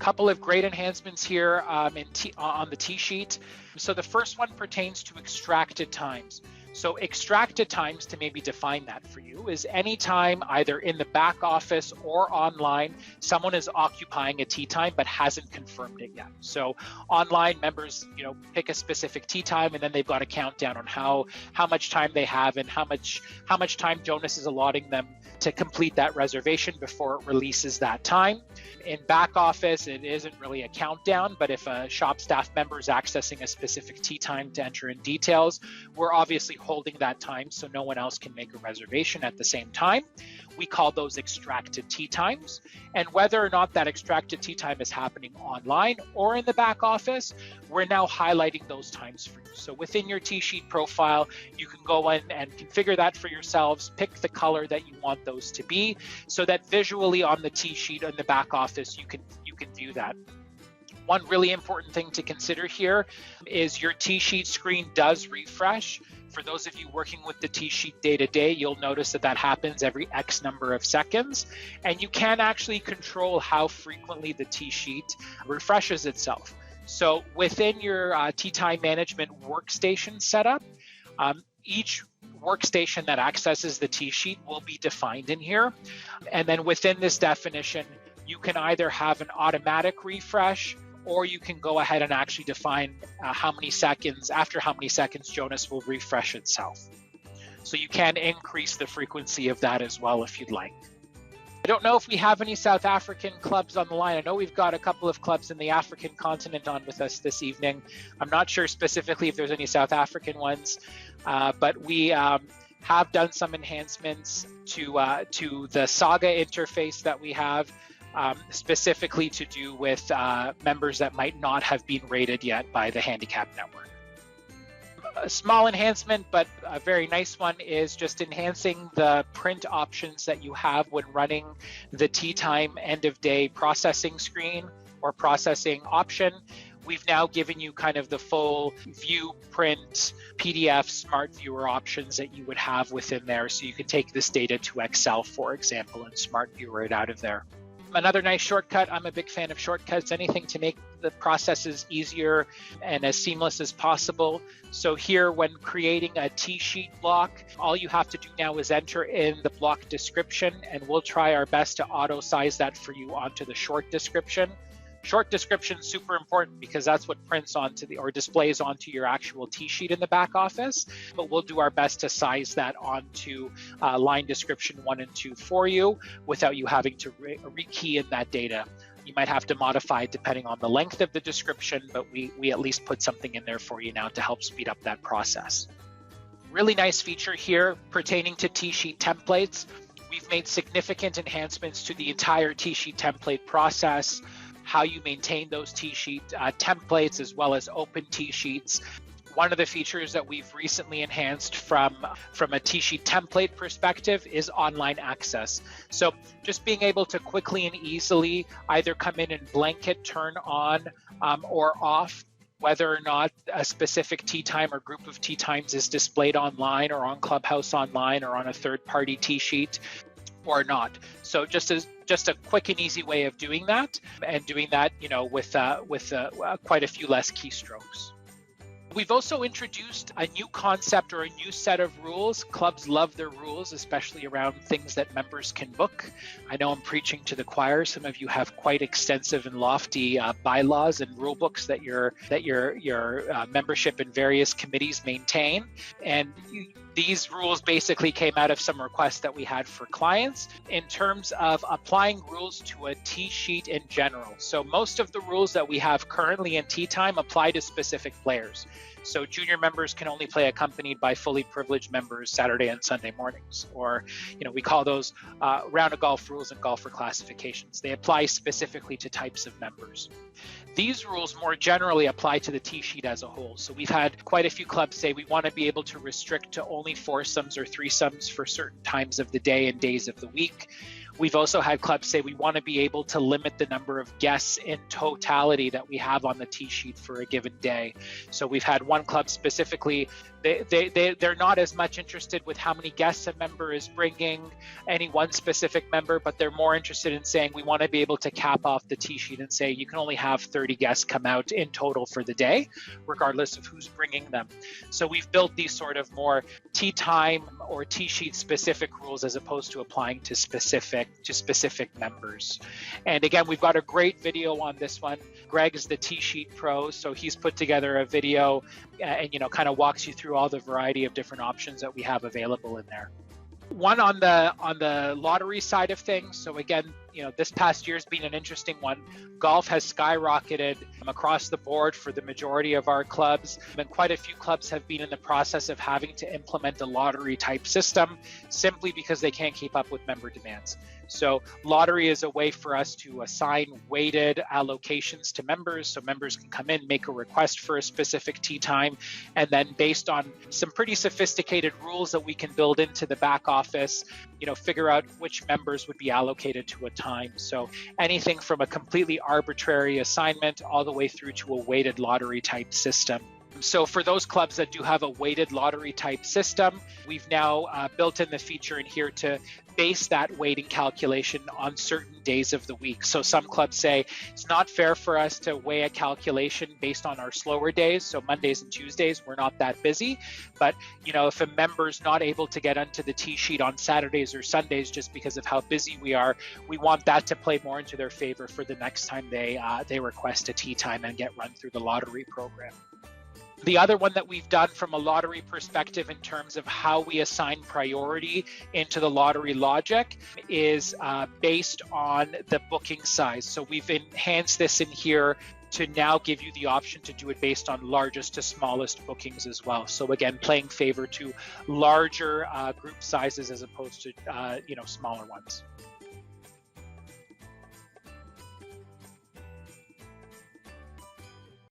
Couple of great enhancements here on the tee sheet. So the first one pertains to extracted times. So extracted times, to maybe define that for you, is any time either in the back office or online, someone is occupying a tee time but hasn't confirmed it yet. So online, members, pick a specific tee time, and then they've got a countdown on how much time they have and how much time Jonas is allotting them to complete that reservation before it releases that time. In back office, it isn't really a countdown, but if a shop staff member is accessing a specific tee time to enter in details, we're obviously holding that time so no one else can make a reservation at the same time. We call those extracted tee times. And whether or not that extracted tee time is happening online or in the back office, we're now highlighting those times for you. So within your tee sheet profile, you can go in and configure that for yourselves, pick the color that you want those to be, so that visually on the tee sheet in the back office, you can view that. One really important thing to consider here is your tee sheet screen does refresh. For those of you working with the tee sheet day to day, you'll notice that happens every X number of seconds, and you can actually control how frequently the tee sheet refreshes itself. So within your tee time management workstation setup, each workstation that accesses the tee sheet will be defined in here. And then within this definition, you can either have an automatic refresh, or you can go ahead and actually define after how many seconds Jonas will refresh itself. So you can increase the frequency of that as well if you'd like. I don't know if we have any South African clubs on the line. I know we've got a couple of clubs in the African continent on with us this evening. I'm not sure specifically if there's any South African ones, but we have done some enhancements to the Saga interface that we have, specifically to do with members that might not have been rated yet by the Handicap Network. A small enhancement, but a very nice one, is just enhancing the print options that you have when running the tee time end of day processing screen or processing option. We've now given you kind of the full view, print, PDF, smart viewer options that you would have within there. So you can take this data to Excel, for example, and smart viewer it out of there. Another nice shortcut, I'm a big fan of shortcuts, anything to make the processes easier and as seamless as possible. So here, when creating a tee sheet block, all you have to do now is enter in the block description, and we'll try our best to auto size that for you onto the short description. Short description is super important because that's what prints onto or displays onto your actual tee sheet in the back office. But we'll do our best to size that onto line description 1 and 2 for you without you having to rekey in that data. You might have to modify it depending on the length of the description, but we at least put something in there for you now to help speed up that process. Really nice feature here pertaining to tee sheet templates. We've made significant enhancements to the entire tee sheet template process, how you maintain those tee sheet templates, as well as open tee sheets. One of the features that we've recently enhanced from a tee sheet template perspective is online access. So just being able to quickly and easily either come in and blanket turn on or off whether or not a specific tee time or group of tee times is displayed online or on Clubhouse Online or on a third-party tee sheet or not. So just a quick and easy way of doing that, and doing that, with quite a few less keystrokes. We've also introduced a new concept or a new set of rules. Clubs love their rules, especially around things that members can book. I know I'm preaching to the choir. Some of you have quite extensive and lofty bylaws and rule books that your membership in various committees maintain. And these rules basically came out of some requests that we had for clients in terms of applying rules to a tee sheet in general. So most of the rules that we have currently in tee time apply to specific players. So junior members can only play accompanied by fully privileged members Saturday and Sunday mornings, or we call those round of golf rules and golfer classifications. They apply specifically to types of members. These rules more generally apply to the tee sheet as a whole. So we've had quite a few clubs say we want to be able to restrict to only foursomes or threesomes for certain times of the day and days of the week. We've also had clubs say we want to be able to limit the number of guests in totality that we have on the tee sheet for a given day. So we've had one club specifically, they're not as much interested with how many guests a member is bringing, any one specific member, but they're more interested in saying we want to be able to cap off the tee sheet and say you can only have 30 guests come out in total for the day, regardless of who's bringing them. So we've built these sort of more tee time or tee sheet specific rules as opposed to applying to specific members. And again, we've got a great video on this one. Greg's the tee sheet pro, so he's put together a video and kind of walks you through all the variety of different options that we have available in there. One on the lottery side of things. So again, this past year has been an interesting one. Golf has skyrocketed across the board for the majority of our clubs, and quite a few clubs have been in the process of having to implement a lottery type system simply because they can't keep up with member demands. So lottery is a way for us to assign weighted allocations to members, so members can come in, make a request for a specific tee time, and then based on some pretty sophisticated rules that we can build into the back office, figure out which members would be allocated to a time. So anything from a completely arbitrary assignment all the way through to a weighted lottery type system. So for those clubs that do have a weighted lottery type system, we've now built in the feature in here to base that weighting calculation on certain days of the week. So some clubs say it's not fair for us to weigh a calculation based on our slower days. So Mondays and Tuesdays, we're not that busy. But, if a member's not able to get onto the tee sheet on Saturdays or Sundays just because of how busy we are, we want that to play more into their favor for the next time they request a tee time and get run through the lottery program. The other one that we've done from a lottery perspective in terms of how we assign priority into the lottery logic is based on the booking size. So we've enhanced this in here to now give you the option to do it based on largest to smallest bookings as well. So again, playing favor to larger group sizes as opposed to smaller ones.